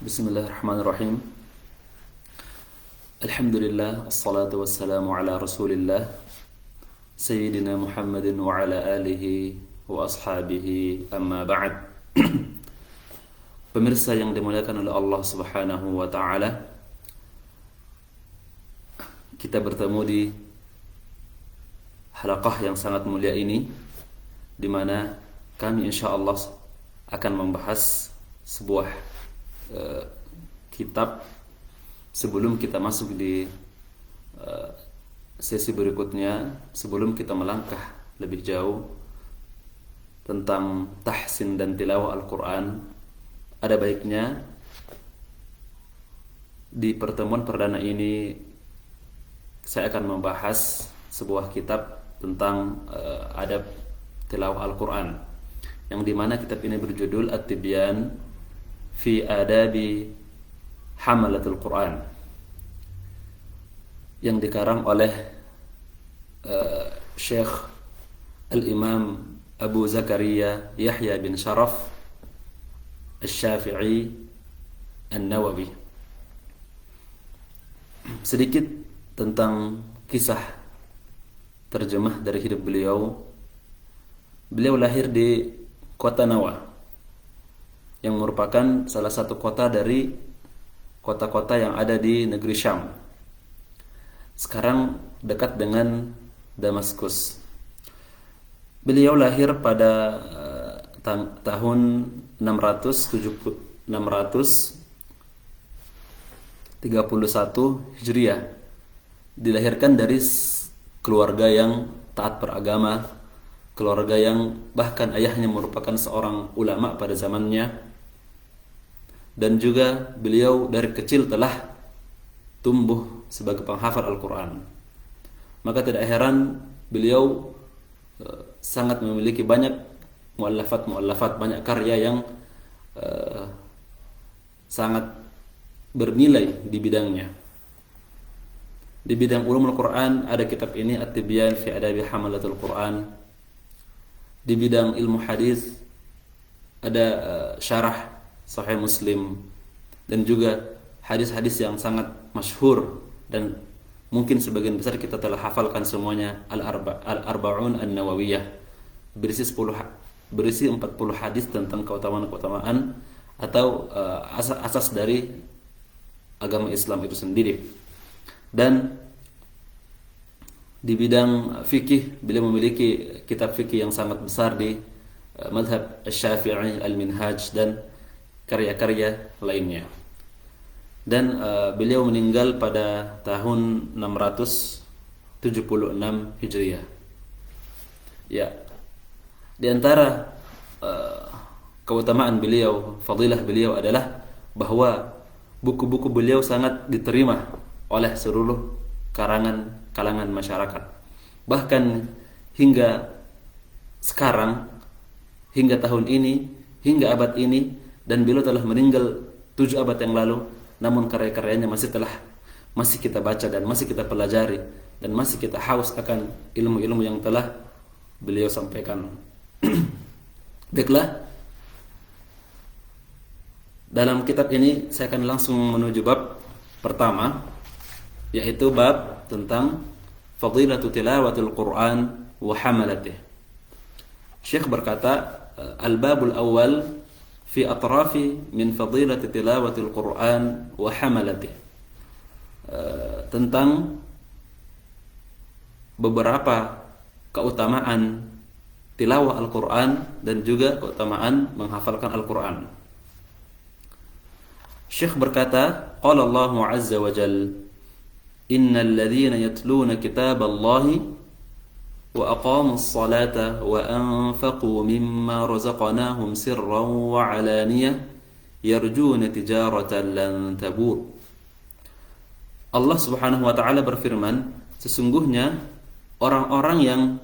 Bismillahirrahmanirrahim. Alhamdulillah, assalatu wassalamu ala rasulillah Sayyidina Muhammadin wa ala alihi wa ashabihi amma ba'd. Pemirsa yang dimuliakan oleh Allah subhanahu wa ta'ala, kita bertemu di halaqah yang sangat mulia ini, di mana kami insyaallah akan membahas sebuah kitab sebelum kita masuk di sesi berikutnya. Sebelum kita melangkah lebih jauh tentang tahsin dan tilawah Al-Quran, ada baiknya di pertemuan perdana ini saya akan membahas sebuah kitab tentang adab tilawah Al-Quran, yang dimana kitab ini berjudul At-Tibyan fi adabi hamalatul Quran, yang dikarang oleh Syekh Al-Imam Abu Zakaria Yahya bin Sharaf Al-Syafi'i An-Nawawi. Sedikit tentang kisah terjemah dari hidup beliau. Beliau lahir di kota Nawa, yang merupakan salah satu kota dari kota-kota yang ada di negeri Syam. Sekarang dekat dengan Damaskus. Beliau lahir pada tahun 631 Hijriah. Dilahirkan dari keluarga yang taat beragama, keluarga yang bahkan ayahnya merupakan seorang ulama pada zamannya. Dan juga beliau dari kecil telah tumbuh sebagai penghafal Al-Quran. Maka tidak heran beliau sangat memiliki banyak muallafat, banyak karya yang sangat bernilai di bidangnya. Di bidang ulumul Quran ada kitab ini, At-Tibyan fi adabi hamalatul Quran. Di bidang ilmu hadis ada syarah Sahih Muslim, dan juga hadis-hadis yang sangat masyhur dan mungkin sebagian besar kita telah hafalkan semuanya, Al-Arba'un An-Nawawiyah, berisi 40 hadis tentang keutamaan-keutamaan atau asas dari agama Islam itu sendiri. Dan di bidang fikih beliau memiliki kitab fikih yang sangat besar di mazhab Asy-Syafi'i, Al-Minhaj, dan karya-karya lainnya. Dan beliau meninggal pada tahun 676 Hijriah. Ya, di antara keutamaan beliau, fadilah beliau adalah bahwa buku-buku beliau sangat diterima oleh seluruh kalangan masyarakat. Bahkan hingga sekarang, hingga tahun ini, hingga abad ini, dan beliau telah meninggal 7 abad yang lalu, namun karya-karyanya masih kita baca dan masih kita pelajari, dan masih kita haus akan ilmu-ilmu yang telah beliau sampaikan. Baiklah, dalam kitab ini saya akan langsung menuju bab pertama, yaitu bab tentang fadilatu tilawatul Quran wa hamalatih. Syekh berkata, al-babul awal fi atrafi min fadilati tilawatil Quran wa hamalatih, tentang beberapa keutamaan tilawah Al-Quran dan juga keutamaan menghafalkan Al-Quran. Syekh berkata, qala Allahu azza wa jalla, innal ladzina yatluna kitaballahi wa aqamus salata wa anfaqu mimma razaqnahum sirran wa alaniyah yarjuna tijaratan lan tabur. Allah Subhanahu wa taala berfirman, sesungguhnya orang-orang yang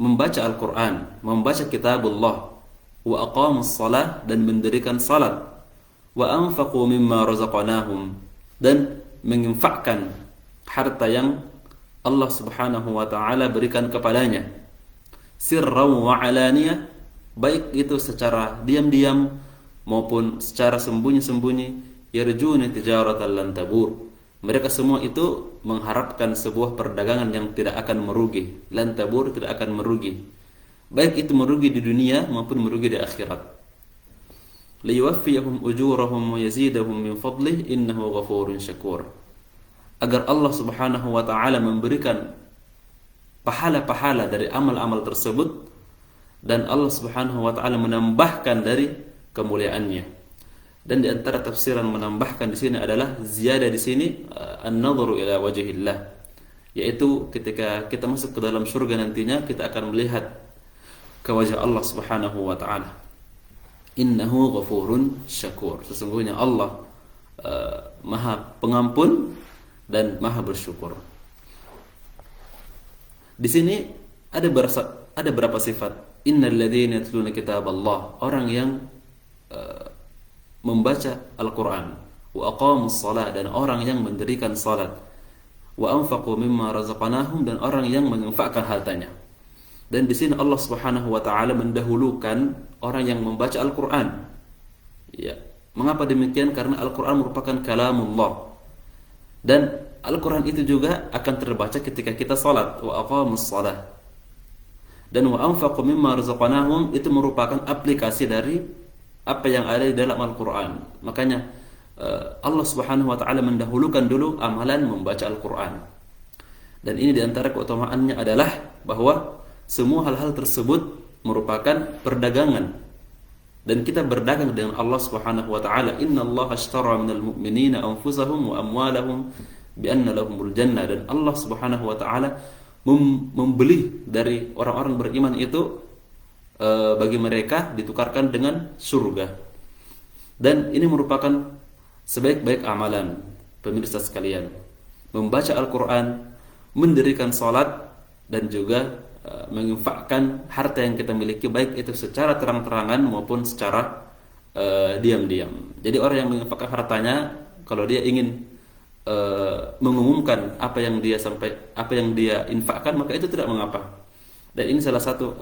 membaca Al-Quran, membaca kitabullah, wa aqamus salah, dan mendirikan salat, wa anfaqu mimma razaqnahum, dan menginfakkan harta yang Allah Subhanahu wa taala berikan kepadanya, sirran wa alaniyah, baik itu secara diam-diam maupun secara sembunyi-sembunyi, yarjuna tijaratan lan tabur. Mereka semua itu mengharapkan sebuah perdagangan yang tidak akan merugi, lan tabur, tidak akan merugi. Baik itu merugi di dunia maupun merugi di akhirat. Liyuwaffiyahum ujurahum wa yazidahum min fadlih innahu ghafurun syakur. Agar Allah Subhanahu wa taala memberikan pahala-pahala dari amal-amal tersebut, dan Allah Subhanahu wa taala menambahkan dari kemuliaannya. Dan di antara tafsiran menambahkan di sini adalah ziyadah di sini an-nadharu ila wajhillah, yaitu ketika kita masuk ke dalam surga nantinya kita akan melihat ke wajah Allah Subhanahu wa taala. Innahu ghafurun syakur. Sesungguhnya Allah Maha Pengampun dan Maha Bersyukur. Di sini ada berapa sifat. Innal ladzina yatluna kitaballah, orang yang membaca Al-Quran, wa aqamus salat, dan orang yang mendirikan salat, wa anfaqu mimma razaqnahum, dan orang yang menginfakkan hartanya. Dan di sini Allah Subhanahu wa taala mendahulukan orang yang membaca Al-Quran. Ya, mengapa demikian? Karena Al-Quran merupakan kalamullah. Dan Al-Quran itu juga akan terbaca ketika kita salat, wa aqamus salat. Dan wa anfaqu mimma razaqnahum itu merupakan aplikasi dari apa yang ada di dalam Al-Quran. Makanya Allah Subhanahu wa taala mendahulukan dulu amalan membaca Al-Quran. Dan ini diantara keutamaannya adalah bahwa semua hal-hal tersebut merupakan perdagangan, dan kita berdagang dengan Allah Subhanahu wa taala. Innallaha ashtara minal mu'minina anfusahum wa amwalahum bi anna lahumul jannah. Dan Allah Subhanahu wa taala membeli dari orang-orang beriman itu bagi mereka ditukarkan dengan surga. Dan ini merupakan sebaik-baik amalan pemirsa sekalian, membaca Al-Quran, mendirikan salat, dan juga menginfakkan harta yang kita miliki, baik itu secara terang-terangan maupun secara diam-diam. Jadi orang yang menginfakkan hartanya, kalau dia ingin mengumumkan apa yang dia infakkan, maka itu tidak mengapa. Dan ini salah satu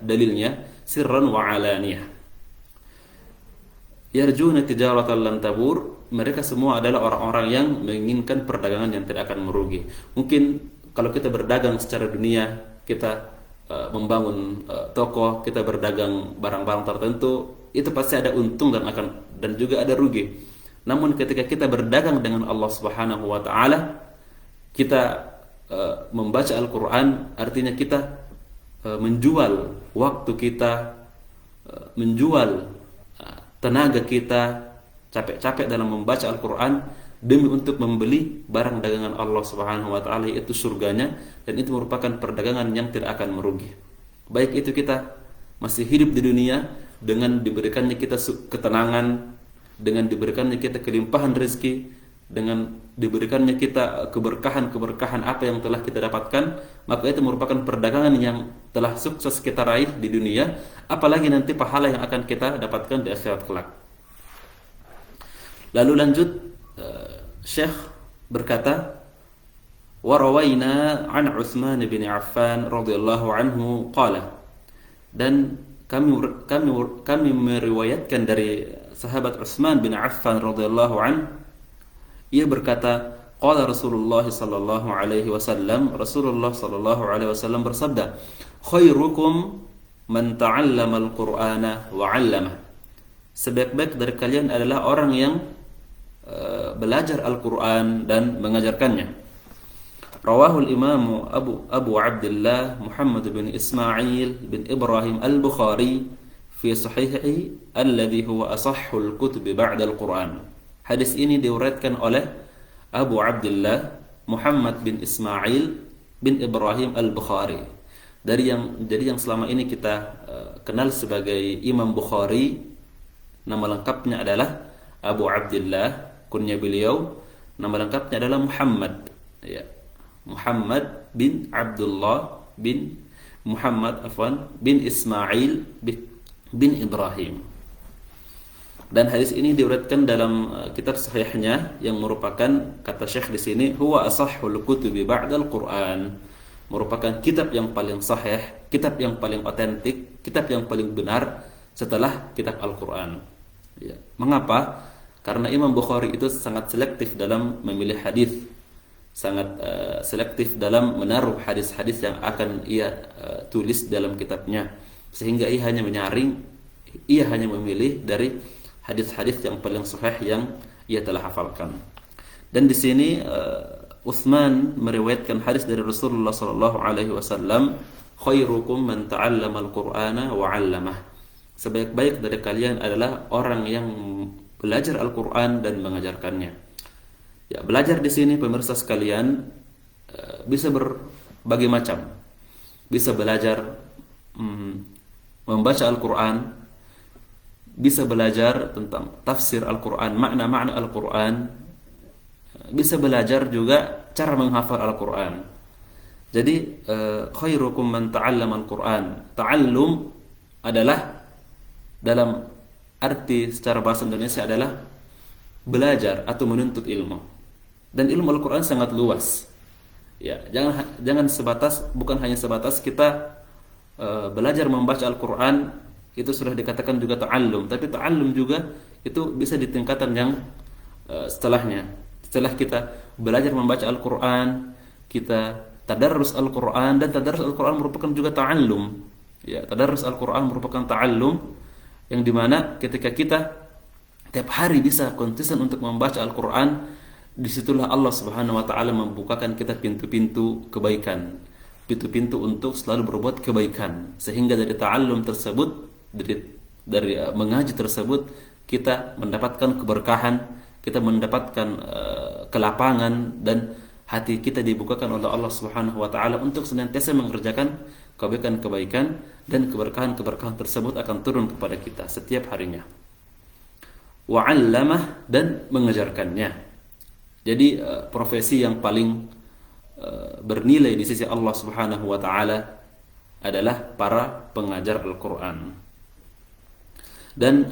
dalilnya, sirran wa alaniyah. Yarjuna tijaratan lan tabur, mereka semua adalah orang-orang yang menginginkan perdagangan yang tidak akan merugi. Mungkin kalau kita berdagang secara dunia, kita membangun toko, kita berdagang barang-barang tertentu, itu pasti ada untung dan juga ada rugi. Namun ketika kita berdagang dengan Allah Subhanahu wa taala, kita membaca Al-Quran, artinya kita menjual waktu kita, menjual tenaga kita, capek-capek dalam membaca Al-Quran demi untuk membeli barang dagangan Allah Subhanahu wa taala, yaitu surganya. Dan itu merupakan perdagangan yang tidak akan merugi. Baik itu kita masih hidup di dunia dengan diberikannya kita ketenangan, dengan diberikannya kita kelimpahan rezeki, dengan diberikannya kita keberkahan apa yang telah kita dapatkan, maka itu merupakan perdagangan yang telah sukses kita raih di dunia, apalagi nanti pahala yang akan kita dapatkan di akhirat kelak. Lalu lanjut, Syekh berkata, wa rawaina an Utsman bin Affan radhiyallahu anhu qala, dan kami meriwayatkan dari sahabat Utsman bin Affan radhiyallahu anhu, ia berkata, qala Rasulullah sallallahu alaihi wasallam, Rasulullah sallallahu alaihi wasallam bersabda, khairukum man ta'allama al-Qur'ana wa 'allama. Sebaik-baik dari kalian adalah orang yang belajar Al-Quran dan mengajarkannya. Rawahul Imam Abu Abdullah Muhammad bin Ismail bin Ibrahim al-Bukhari fi sahihihi alladhi huwa asahhul kutub ba'da al-Quran. Hadis ini diriwayatkan oleh Abu Abdullah Muhammad bin Ismail bin Ibrahim al-Bukhari, dari yang selama ini kita kenal sebagai Imam Bukhari. Nama lengkapnya adalah Abu Abdullah, kunya beliau nama lengkapnya adalah Muhammad, ya, Muhammad bin Abdullah bin Muhammad bin Ismail bin Ibrahim. Dan hadis ini diriwayatkan dalam kitab sahihnya yang merupakan, kata Syekh di sini, huwa asahhul kutubi ba'dal Quran, merupakan kitab yang paling sahih, kitab yang paling otentik, kitab yang paling benar setelah kitab Al-Quran. Ya. Mengapa? Karena Imam Bukhari itu sangat selektif dalam memilih hadis, sangat selektif dalam menaruh hadis-hadis yang akan ia tulis dalam kitabnya, sehingga ia hanya memilih dari hadis-hadis yang paling sahih yang ia telah hafalkan. Dan di sini Utsman meriwayatkan hadis dari Rasulullah sallallahu alaihi wasallam, khairukum man ta'allama al-Qur'ana wa 'allamah. Sebaik-baik dari kalian adalah orang yang belajar Al-Qur'an dan mengajarkannya. Ya, belajar di sini pemirsa sekalian bisa berbagai macam. Bisa belajar membaca Al-Qur'an, bisa belajar tentang tafsir Al-Qur'an, makna-makna Al-Qur'an, bisa belajar juga cara menghafal Al-Qur'an. Jadi khairukum man ta'allama Al-Qur'an. Ta'allum adalah dalam arti secara bahasa Indonesia adalah belajar atau menuntut ilmu. Dan ilmu Al-Qur'an sangat luas. Ya, jangan bukan hanya sebatas kita belajar membaca Al-Qur'an itu sudah dikatakan juga ta'allum, tapi ta'allum juga itu bisa di tingkatan yang setelahnya. Setelah kita belajar membaca Al-Qur'an, kita tadarrus Al-Qur'an, dan tadarrus Al-Qur'an merupakan juga ta'allum. Ya, tadarrus Al-Qur'an merupakan ta'allum yang dimana ketika kita tiap hari bisa konsisten untuk membaca Al-Qur'an, disitulah Allah Subhanahu wa taala membukakan kita pintu-pintu kebaikan, pintu-pintu untuk selalu berbuat kebaikan, sehingga dari ta'allum tersebut, dari mengaji tersebut, kita mendapatkan keberkahan, kita mendapatkan kelapangan, dan hati kita dibukakan oleh Allah Subhanahu wa taala untuk senantiasa mengerjakan kebaikan-kebaikan, dan keberkahan-keberkahan tersebut akan turun kepada kita setiap harinya. Wa 'allamah, dan mengajarkannya. Jadi profesi yang paling bernilai di sisi Allah Subhanahu wa taala adalah para pengajar Al-Qur'an. Dan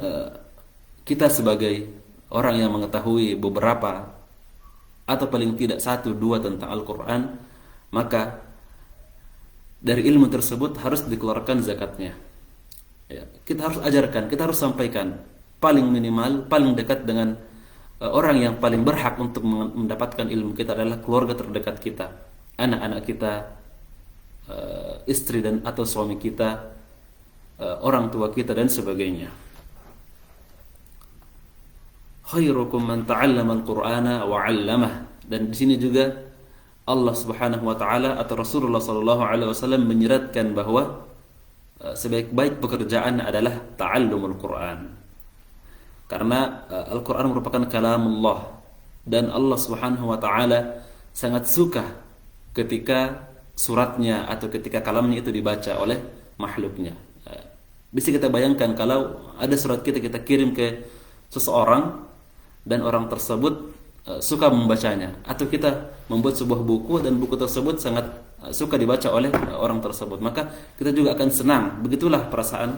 kita sebagai orang yang mengetahui beberapa atau paling tidak 1-2 tentang Al-Quran, maka dari ilmu tersebut harus dikeluarkan zakatnya. Ya, kita harus ajarkan, kita harus sampaikan. Paling minimal, paling dekat dengan orang yang paling berhak untuk mendapatkan ilmu kita adalah keluarga terdekat kita, anak-anak kita, istri dan atau suami kita, orang tua kita, dan sebagainya. Khairukum man ta'allama al-Qur'ana wa 'allamah. Dan di sini juga Allah Subhanahu wa taala atau Rasulullah sallallahu alaihi wasallam menyeratkan bahwa sebaik-baik pekerjaan adalah ta'allumul Qur'an. Karena Al-Qur'an merupakan kalamullah, dan Allah Subhanahu wa taala sangat suka ketika suratnya atau ketika kalamnya itu dibaca oleh makhluknya. Bisa kita bayangkan kalau ada surat kita kirim ke seseorang dan orang tersebut suka membacanya, atau kita membuat sebuah buku dan buku tersebut sangat suka dibaca oleh orang tersebut, maka kita juga akan senang. Begitulah perasaan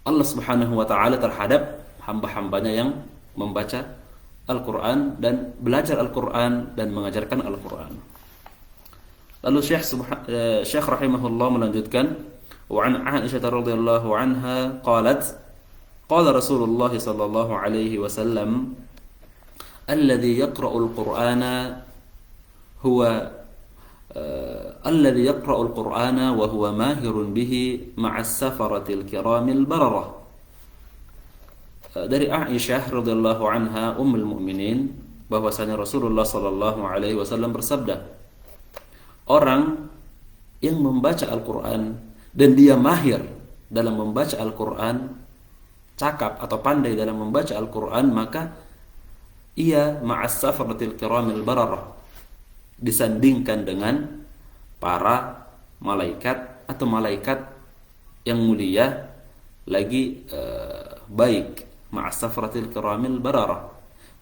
Allah Subhanahu wa taala terhadap hamba-hambanya yang membaca Al-Qur'an dan belajar Al-Qur'an dan mengajarkan Al-Qur'an. Lalu Syekh rahimahullah melanjutkan, wa an Aisyah radhiyallahu anha qalat qala Rasulullah sallallahu alaihi wasallam alladhi yaqra'ul Qur'ana huwa alladhi yaqra'ul Qur'ana wa huwa mahirun bihi ma'as safaratil kiramil bararah. Dari Aisyah radhiyallahu anha ummul mukminin bahwasanya Rasulullah sallallahu alaihi wasallam bersabda, orang yang membaca Al-Qur'an dan dia mahir dalam membaca Al-Qur'an, cakap atau pandai dalam membaca Al-Qur'an, maka ia ma'as safaratil kiramil bararah, disandingkan dengan para malaikat atau malaikat yang mulia lagi baik. Ma'as safaratil kiramil bararah,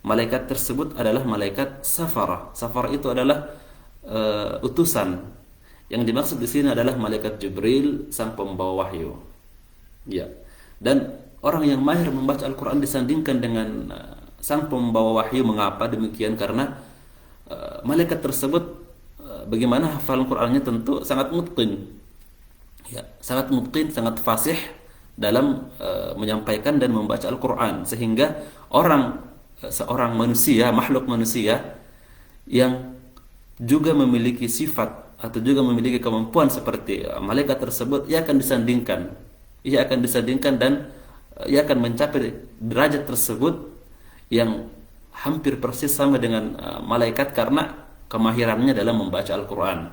malaikat tersebut adalah malaikat safara. Safara itu adalah utusan. Yang dimaksud di sini adalah malaikat Jibril, sang pembawa wahyu. Ya. Dan orang yang mahir membaca Al-Qur'an disandingkan dengan sang pembawa wahyu. Mengapa demikian? Karena malaikat tersebut bagaimana hafalan Qur'annya tentu sangat mutqin. Ya, sangat mungkin, sangat fasih dalam menyampaikan dan membaca Al-Quran, sehingga seorang manusia, makhluk manusia yang juga memiliki sifat atau juga memiliki kemampuan seperti malaikat tersebut, ia akan disandingkan dan ia akan mencapai derajat tersebut yang hampir persis sama dengan malaikat karena kemahirannya dalam membaca Al-Quran.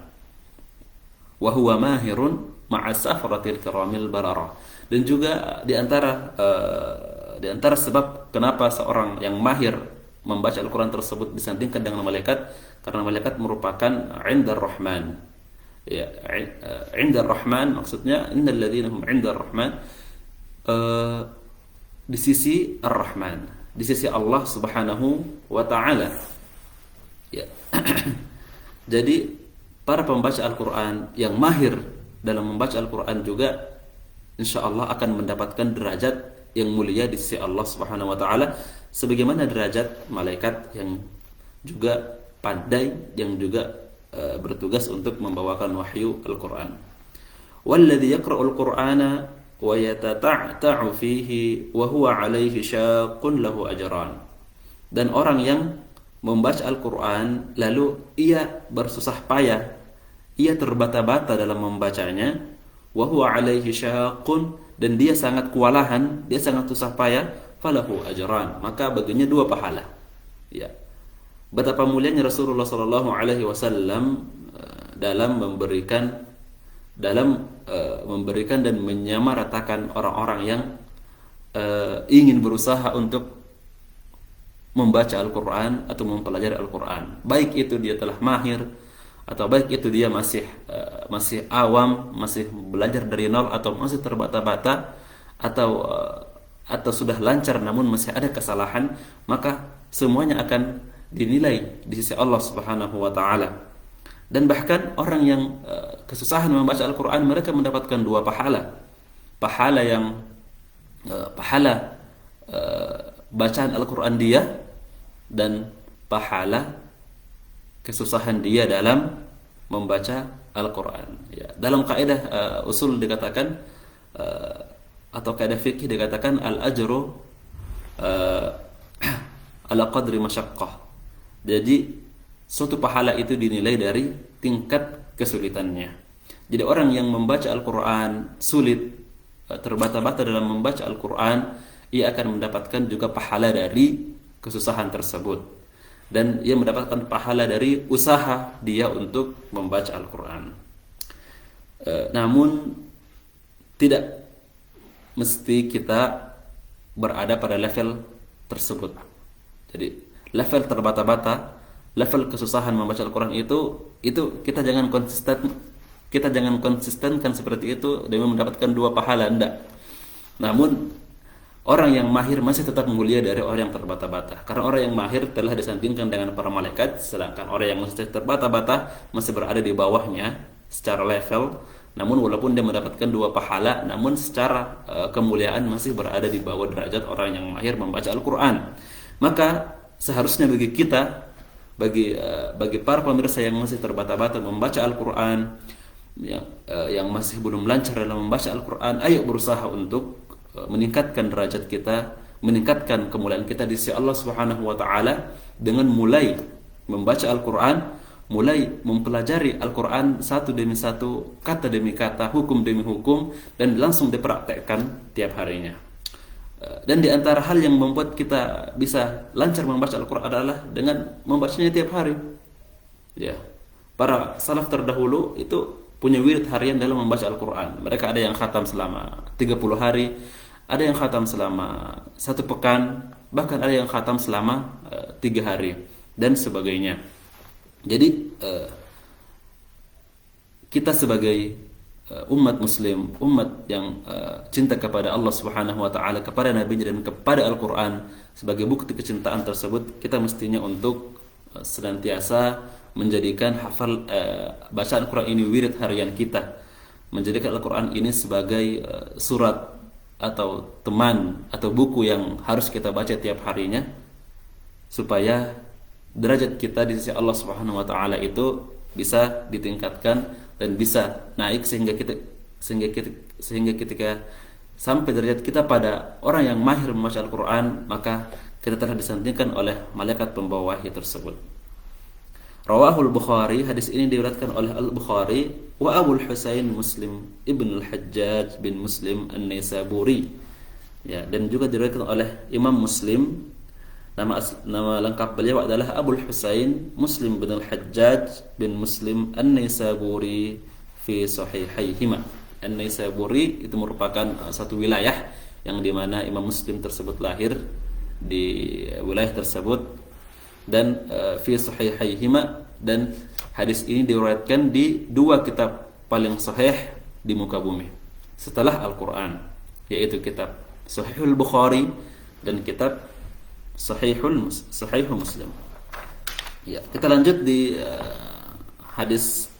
Wa huwa mahirun ma'a safaratil kiramil bararah. Dan juga di antara sebab kenapa seorang yang mahir membaca Al-Quran tersebut disandingkan dengan malaikat, karena malaikat merupakan indar rahman. Ya, indar rahman maksudnya innal ladzina hum indar rahman, di sisi ar-rahman, di sisi Allah Subhanahu wa taala. Ya. Jadi para pembaca Al-Quran yang mahir dalam membaca Al-Quran juga insya Allah akan mendapatkan derajat yang mulia di sisi Allah Subhanahu wa taala, sebagaimana derajat malaikat yang juga pandai, yang juga bertugas untuk membawakan wahyu Al-Quran. Walladzi yaqra'ul Qur'ana wa yatata'ta'u fihi wa huwa 'alaihi syaqqun lahu ajran. Dan orang yang membaca Al-Quran lalu ia bersusah payah, ia terbata-bata dalam membacanya, wa huwa 'alaihi syaqqun, dan dia sangat kewalahan, dia sangat susah payah, falahu ajran, maka baginya 2 pahala. Ya. Betapa mulianya Rasulullah sallallahu alaihi wasallam dalam memberikan dan menyamaratakan orang-orang yang ingin berusaha untuk membaca Al-Quran atau mempelajari Al-Quran, baik itu dia telah mahir atau baik itu dia masih awam, masih belajar dari nol, atau masih terbata-bata, atau sudah lancar namun masih ada kesalahan, maka semuanya akan dinilai di sisi Allah Subhanahu wa taala. Dan bahkan orang yang kesusahan membaca Al-Quran, mereka mendapatkan 2 pahala. Pahala bacaan Al-Quran dia, dan pahala kesusahan dia dalam membaca Al-Quran. Ya, dalam kaidah usul dikatakan atau kaidah fikih dikatakan al-ajru ala qadri masyaqqah. Jadi suatu pahala itu dinilai dari tingkat kesulitannya. Jadi orang yang membaca Al-Quran sulit, terbata-bata dalam membaca Al-Quran, ia akan mendapatkan juga pahala dari kesusahan tersebut, dan ia mendapatkan pahala dari usaha dia untuk membaca Al-Quran. Namun tidak mesti kita berada pada level tersebut. Jadi level terbata-bata, level kesusahan membaca Al-Quran itu kita jangan konsistenkan seperti itu demi mendapatkan 2 pahala, enggak. Namun orang yang mahir masih tetap mulia dari orang yang terbata-bata, karena orang yang mahir telah disandingkan dengan para malaikat, sedangkan orang yang masih terbata-bata masih berada di bawahnya secara level. Namun walaupun dia mendapatkan 2 pahala, namun secara kemuliaan masih berada di bawah derajat orang yang mahir membaca Al-Quran. Maka seharusnya bagi kita, bagi para pemirsa yang masih terbata-bata membaca Al-Quran, yang masih belum lancar dalam membaca Al-Quran, ayo berusaha untuk meningkatkan derajat kita, meningkatkan kemuliaan kita di sisi Allah Subhanahu wa taala dengan mulai membaca Al-Quran, mulai mempelajari Al-Quran satu demi satu, kata demi kata, hukum demi hukum, dan langsung dipraktekkan tiap harinya. Dan di antara hal yang membuat kita bisa lancar membaca Al-Quran adalah dengan membacanya tiap hari. Ya. Para salaf terdahulu itu punya wirid harian dalam membaca Al-Quran. Mereka ada yang khatam selama 30 hari, ada yang khatam selama 1 pekan, bahkan ada yang khatam selama 3 hari, dan sebagainya. Jadi kita sebagai umat muslim, umat yang cinta kepada Allah Subhanahu wa taala, kepada nabinya dan kepada Al-Qur'an, sebagai bukti kecintaan tersebut kita mestinya untuk senantiasa menjadikan bacaan Al-Qur'an ini wirid harian kita, menjadikan Al-Qur'an ini sebagai surat atau teman atau buku yang harus kita baca tiap harinya, supaya derajat kita di sisi Allah Subhanahu wa taala itu bisa ditingkatkan dan bisa naik, sehingga ketika sampai derajat kita pada orang yang mahir membaca Al-Quran, maka kita telah disantingkan oleh malaikat pembawa wahyu tersebut. Rawahul Bukhari, hadis ini diriwayatkan oleh Al-Bukhari wa Abul Husain Muslim ibn al-Hajjaj bin Muslim an-Naisaburi. Ya, dan juga diriwayatkan oleh Imam Muslim. Nama lengkap beliau adalah Abul Husain Muslim bin al-Hajjaj bin Muslim an-Naisaburi fi sahihaihima. An-Naisaburi itu merupakan satu wilayah yang dimana Imam Muslim tersebut lahir di wilayah tersebut, dan fi sahihaihima, dan hadis ini diriwayatkan di dua kitab paling sahih di muka bumi setelah Al-Quran, yaitu kitab Sahihul Bukhari dan kitab Sahihul Muslim. Ya, kita lanjut di hadis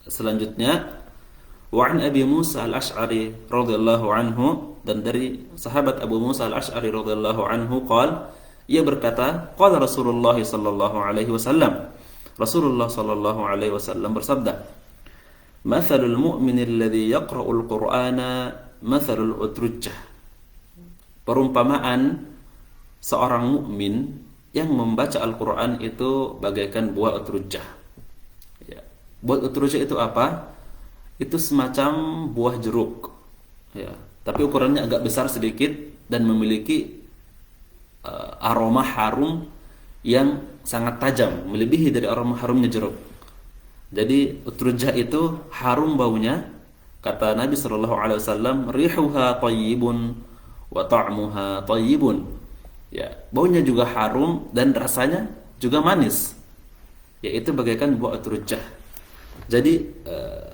selanjutnya. Wa an Abi Musa al-Ash'ari radhiyallahu anhu, dan dari sahabat Abu Musa al-Ash'ari radhiyallahu anhu qala, ia berkata, qala Rasulullah sallallahu alaihi wasallam, Rasulullah sallallahu alaihi wasallam bersabda, mathalul mu'min alladhi yaqra'ul qur'ana mathalul utrujjah, perumpamaan seorang mukmin yang membaca Al-Qur'an itu bagaikan buah utrujjah. Ya. Buah utrujjah itu apa? Itu semacam buah jeruk, ya, tapi ukurannya agak besar sedikit dan memiliki aroma harum yang sangat tajam, melebihi dari aroma harumnya jeruk. Jadi utrujah itu harum baunya, kata Nabi sallallahu alaihi wasallam, rihuha thayyibun wa ta'muha thayyibun. Ya, baunya juga harum dan rasanya juga manis. Yaitu bagaikan buah utrujah. Jadi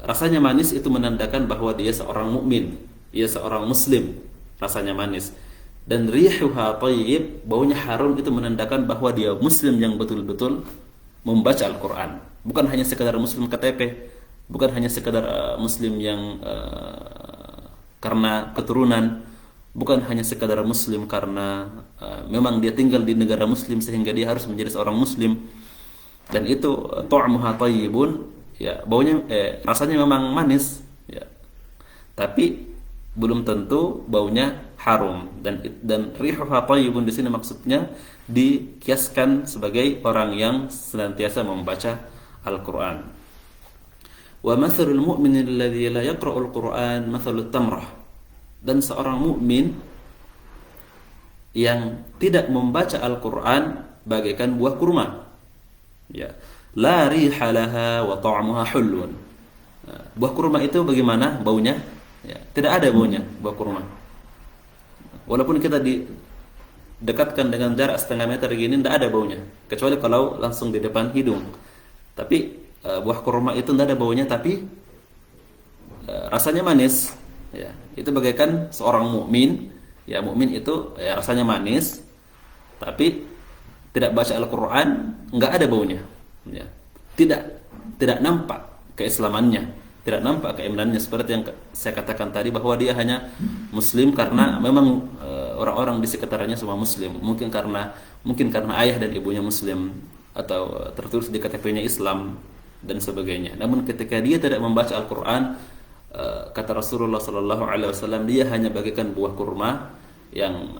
rasanya manis itu menandakan bahwa dia seorang mukmin, dia seorang muslim, rasanya manis. Dan rihuha thayyib, baunya harum, itu menandakan bahwa dia muslim yang betul-betul membaca Al-Quran. Bukan hanya sekadar muslim KTP, bukan hanya sekadar muslim yang karena keturunan, bukan hanya sekadar muslim karena memang dia tinggal di negara muslim sehingga dia harus menjadi seorang muslim. Dan itu ta'muha thayyibun, ya, baunya rasanya memang manis, ya, tapi belum tentu baunya harum. Dan rihuha thayyibun di sini maksudnya dikiaskan sebagai orang yang senantiasa membaca Al-Quran. Wa mathalul mu'min alladhi la yaqra'ul Qur'an mathalut tamrah, dan seorang mukmin yang tidak membaca Al-Quran bagaikan buah kurma. Ya, la riha laha wa ta'muha hullun. Buah kurma itu bagaimana baunya? Ya, tidak ada baunya buah kurma. Walaupun kita didekatkan dengan jarak setengah meter gini, tidak ada baunya, kecuali kalau langsung di depan hidung. Tapi buah kurma itu tidak ada baunya, tapi rasanya manis. Ya, itu bagaikan seorang mukmin. Ya, mukmin itu ya, rasanya manis, tapi tidak baca Al-Quran, nggak ada baunya. Ya, tidak nampak keislamannya, tidak nampak keimanannya, seperti yang saya katakan tadi bahwa dia hanya muslim karena memang orang-orang di sekitarnya semua muslim. Mungkin karena ayah dan ibunya muslim, atau tertulis di KTP-nya Islam dan sebagainya. Namun ketika dia tidak membaca Al-Quran, kata Rasulullah sallallahu alaihi wasallam, dia hanya bagaikan buah kurma yang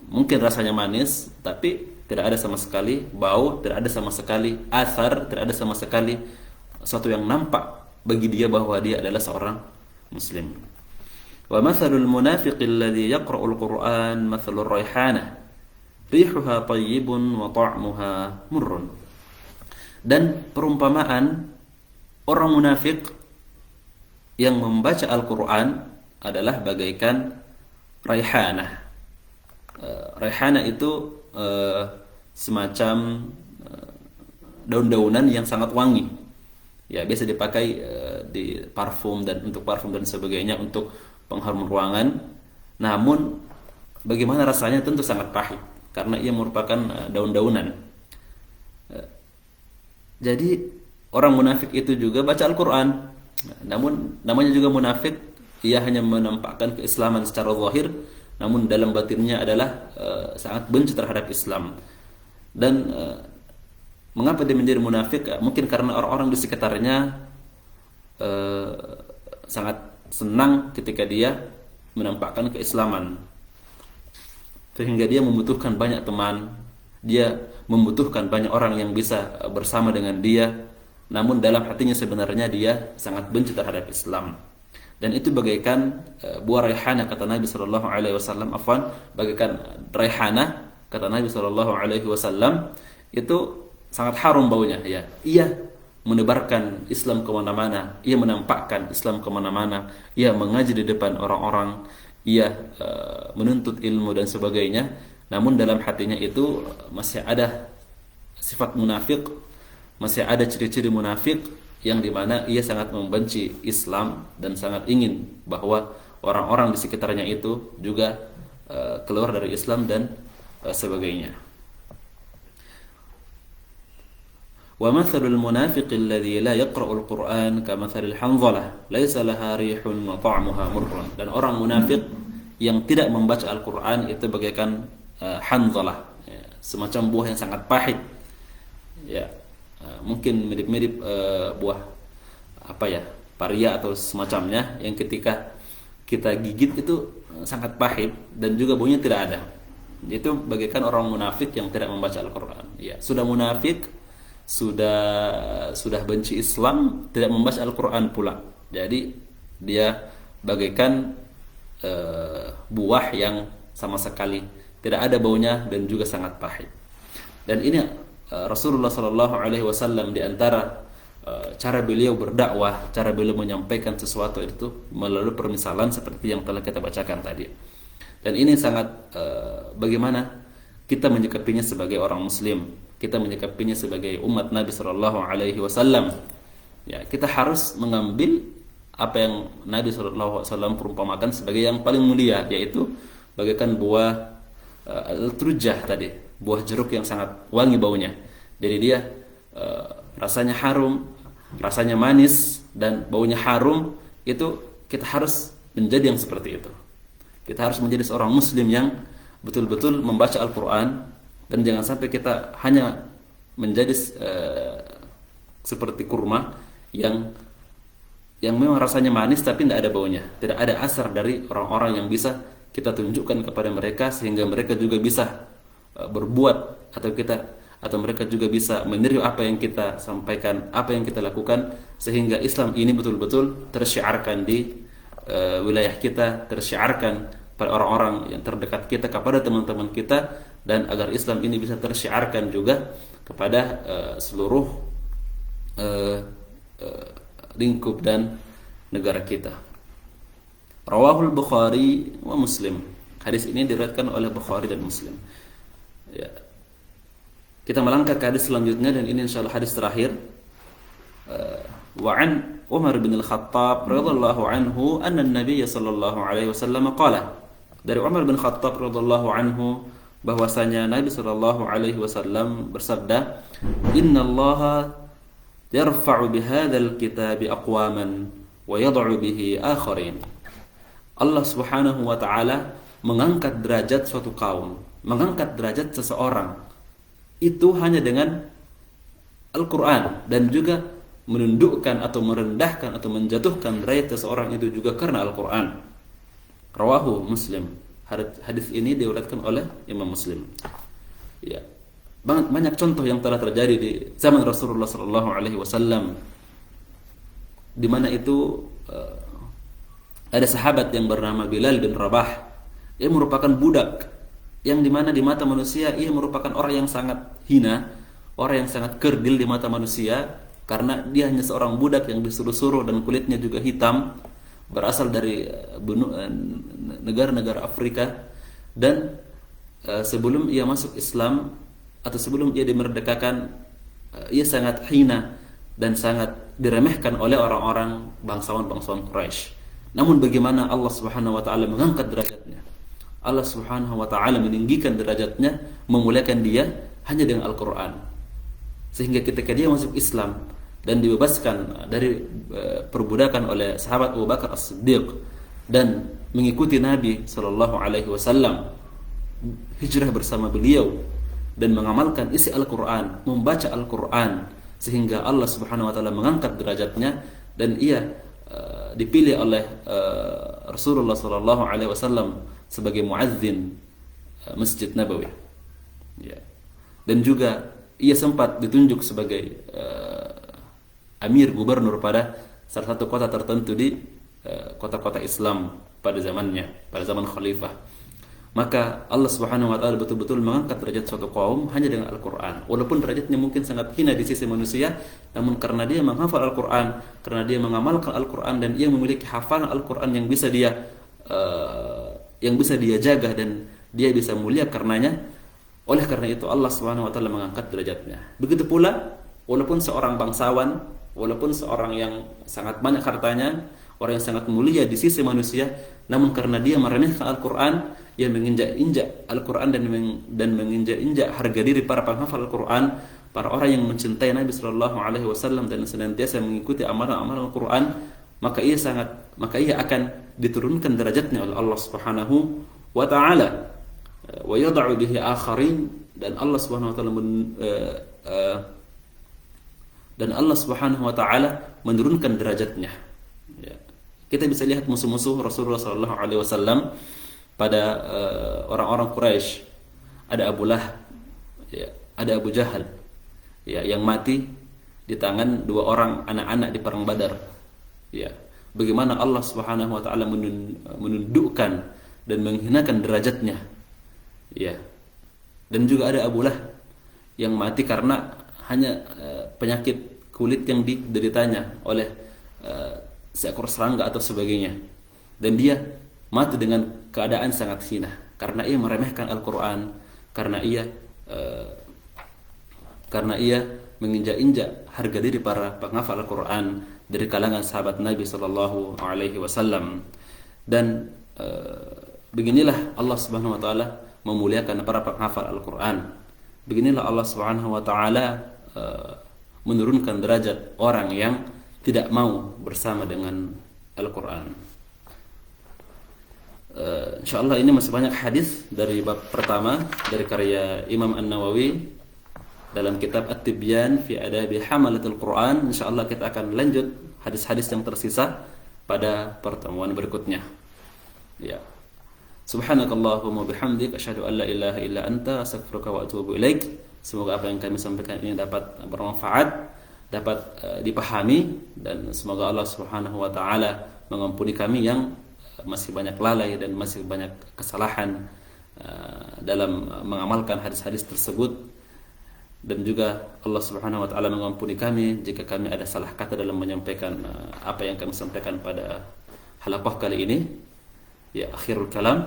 mungkin rasanya manis, tapi tidak ada sama sekali bau, tidak ada sama sekali athar, tidak ada sama sekali sesuatu yang nampak bagi dia bahwa dia adalah seorang muslim. Wa mathalul munafiqi alladhi yaqra'ul Qur'an mathalur raihanah rihuha thayyibun wa ta'muha murrun. Dan perumpamaan orang munafik yang membaca Al-Quran adalah bagaikan raihanah. Raihanah itu semacam daun-daunan yang sangat wangi. Ya, biasa dipakai di parfum dan untuk parfum dan sebagainya, untuk pengharum ruangan. Namun bagaimana rasanya? Tentu sangat pahit karena ia merupakan daun-daunan. Jadi orang munafik itu juga baca Al-Quran, namun namanya juga munafik, ia hanya menampakkan keislaman secara zahir, namun dalam batinnya adalah sangat benci terhadap Islam. Dan mengapa dia menjadi munafik? Mungkin karena orang-orang di sekitarnya sangat senang ketika dia menampakkan keislaman, sehingga dia membutuhkan banyak teman, dia membutuhkan banyak orang yang bisa bersama dengan dia, namun dalam hatinya sebenarnya dia sangat benci terhadap Islam. Dan itu bagaikan buah raihana kata Nabi sallallahu alaihi wasallam, bagaikan raihana kata Nabi sallallahu alaihi wasallam, itu sangat harum baunya ya. Ia menebarkan Islam kemana-mana, ia menampakkan Islam kemana-mana, ia mengaji di depan orang-orang, ia menuntut ilmu dan sebagainya. Namun dalam hatinya itu masih ada sifat munafik, masih ada ciri-ciri munafik, yang dimana ia sangat membenci Islam dan sangat ingin bahwa orang-orang di sekitarnya itu juga keluar dari Islam dan sebagainya. Wa mathalul munafiqi alladhi la yaqra'ul Qur'an kamathalil hanzalah laisa laha rihun wa ta'muha murrun. Dan orang munafik yang tidak membaca Al-Qur'an itu bagaikan hanzalah, ya, semacam buah yang sangat pahit. Ya, mungkin mirip-mirip buah apa ya, paria atau semacamnya, yang ketika kita gigit itu sangat pahit dan juga baunya tidak ada. Itu bagaikan orang munafik yang tidak membaca Al-Qur'an. Ya, sudah munafik, sudah benci Islam, tidak membaca Al-Qur'an pula. Jadi dia bagaikan buah yang sama sekali tidak ada baunya dan juga sangat pahit. Dan ini Rasulullah Sallallahu Alaihi Wasallam di antara cara beliau berdakwah, cara beliau menyampaikan sesuatu itu melalui permisalan seperti yang telah kita bacakan tadi. Dan ini sangat bagaimana kita menyikapinya sebagai orang Muslim, kita menyikapinya sebagai umat Nabi Sallallahu Alaihi Wasallam. Ya, kita harus mengambil apa yang Nabi Sallallahu Alaihi Wasallam perumpamakan sebagai yang paling mulia, yaitu bagaikan buah al-trujah tadi, buah jeruk yang sangat wangi baunya. Jadi dia rasanya harum, rasanya manis, dan baunya harum. Itu kita harus menjadi yang seperti itu. Kita harus menjadi seorang muslim yang betul-betul membaca Al-Quran, dan jangan sampai kita hanya menjadi seperti kurma yang memang rasanya manis tapi tidak ada baunya, tidak ada asar dari orang-orang yang bisa kita tunjukkan kepada mereka sehingga mereka juga bisa berbuat, atau mereka juga bisa meniru apa yang kita sampaikan, apa yang kita lakukan, sehingga Islam ini betul-betul tersyiarkan di wilayah kita, tersyiarkan pada orang-orang yang terdekat kita, kepada teman-teman kita, dan agar Islam ini bisa tersyiarkan juga kepada seluruh lingkup dan negara kita. Rawahul Bukhari wa Muslim. Hadis ini diriwayatkan oleh Bukhari dan Muslim. Ya. Kita melangkah ke hadis selanjutnya, dan ini insyaallah hadis terakhir. Wa an Umar bin Al-Khattab radhiyallahu anhu anna an-nabiy sallallahu alaihi wasallam qala. Dari Umar bin Khattab radhiyallahu anhu bahwasanya Nabi sallallahu alaihi wasallam bersabda, "Innallaha yarfa'u bihadzal kitabi aqwaman wa yad'u bihi akharin." Allah Subhanahu wa taala mengangkat derajat suatu kaum, mengangkat derajat seseorang itu hanya dengan Al-Qur'an, dan juga menundukkan atau merendahkan atau menjatuhkan derajat seseorang itu juga karena Al-Qur'an. Rawahu Muslim. Hadis ini diriwayatkan oleh Imam Muslim. Ya. Banyak contoh yang telah terjadi di zaman Rasulullah sallallahu alaihi wasallam, di mana itu ada sahabat yang bernama Bilal bin Rabah. Ia merupakan budak yang dimana di mata manusia ia merupakan orang yang sangat hina, orang yang sangat kerdil di mata manusia, karena dia hanya seorang budak yang disuruh-suruh dan kulitnya juga hitam, berasal dari negara-negara Afrika. Dan sebelum ia masuk Islam atau sebelum ia dimerdekakan, ia sangat hina dan sangat diremehkan oleh orang-orang bangsawan-bangsawan Quraisy. Namun bagaimana Allah Subhanahu wa taala mengangkat derajatnya? Allah Subhanahu wa taala meninggikan derajatnya, memuliakan dia hanya dengan Al-Qur'an. Sehingga ketika dia masuk Islam dan dibebaskan dari perbudakan oleh sahabat Abu Bakar As-Siddiq dan mengikuti Nabi sallallahu alaihi wasallam, hijrah bersama beliau dan mengamalkan isi Al-Qur'an, membaca Al-Qur'an, sehingga Allah Subhanahu wa taala mengangkat derajatnya, dan ia dipilih oleh Rasulullah sallallahu alaihi wasallam sebagai muazzin Masjid Nabawi. Ya. Dan juga ia sempat ditunjuk sebagai amir gubernur pada salah satu kota tertentu di kota-kota Islam pada zamannya, pada zaman khalifah. Maka Allah Subhanahu wa taala betul-betul mengangkat derajat suatu kaum hanya dengan Al-Qur'an. Walaupun derajatnya mungkin sangat hina di sisi manusia, namun karena dia menghafal Al-Qur'an, karena dia mengamalkan Al-Qur'an dan ia memiliki hafalan Al-Qur'an yang bisa dia jaga dan dia bisa mulia karenanya. Oleh karena itu Allah Subhanahu wa taala mengangkat derajatnya. Begitu pula walaupun seorang bangsawan, walaupun seorang yang sangat banyak hartanya, orang yang sangat mulia di sisi manusia, namun karena dia meremehkan Al-Qur'an, ia menginjak-injak Al-Qur'an dan menginjak-injak harga diri para penghafal Al-Qur'an, para orang yang mencintai Nabi sallallahu alaihi wasallam dan senantiasa mengikuti amalan-amalan Al-Qur'an, maka ia akan diturunkan derajatnya oleh Allah Subhanahu wa taala. Wa yad'u bihi akharin, dan Allah Subhanahu wa taala menurunkan derajatnya. Ya. Kita bisa lihat musuh-musuh Rasulullah sallallahu alaihi wasallam pada orang-orang Quraisy. Ada Abu Lahab, ya, ada Abu Jahal, ya, yang mati di tangan dua orang anak-anak di perang Badar. Ya, bagaimana Allah Subhanahu wa taala menundukkan dan menghinakan derajatnya. Ya. Dan juga ada Abu Lahab yang mati karena hanya penyakit kulit yang dideritanya oleh seekor serangga atau sebagainya. Dan dia mati dengan keadaan sangat hina karena ia meremehkan Al-Qur'an, karena ia menginjak-injak harga diri para penghafal Al-Qur'an dari kalangan sahabat Nabi sallallahu alaihi wasallam. Dan beginilah Allah Subhanahu wa taala memuliakan para penghafal Al-Qur'an. Beginilah Allah Subhanahu wa taala menurunkan derajat orang yang tidak mau bersama dengan Al-Qur'an. Insyaallah ini masih banyak hadis dari bab pertama dari karya Imam An-Nawawi dalam kitab At-Tibyan fi Adabi Hamalatul Quran. Insyaallah kita akan lanjut hadis-hadis yang tersisa pada pertemuan berikutnya. Ya. Subhanakallahumma bihamdik asyhadu an la ilaha illa anta astaghfiruka wa atubu ilaik. Semoga apa yang kami sampaikan ini dapat bermanfaat, dapat dipahami, dan semoga Allah Subhanahu wa taala mengampuni kami yang masih banyak lalai dan masih banyak kesalahan dalam mengamalkan hadis-hadis tersebut, dan juga Allah Subhanahu wa taala mengampuni kami jika kami ada salah kata dalam menyampaikan apa yang kami sampaikan pada halaqah kali ini. Ya, akhirul kalam,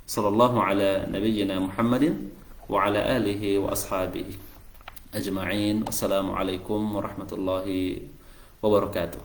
sallallahu ala nabiyyina Muhammadin wa ala alihi wa ashabihi ajma'in. Wassalamualaikum warahmatullahi wabarakatuh.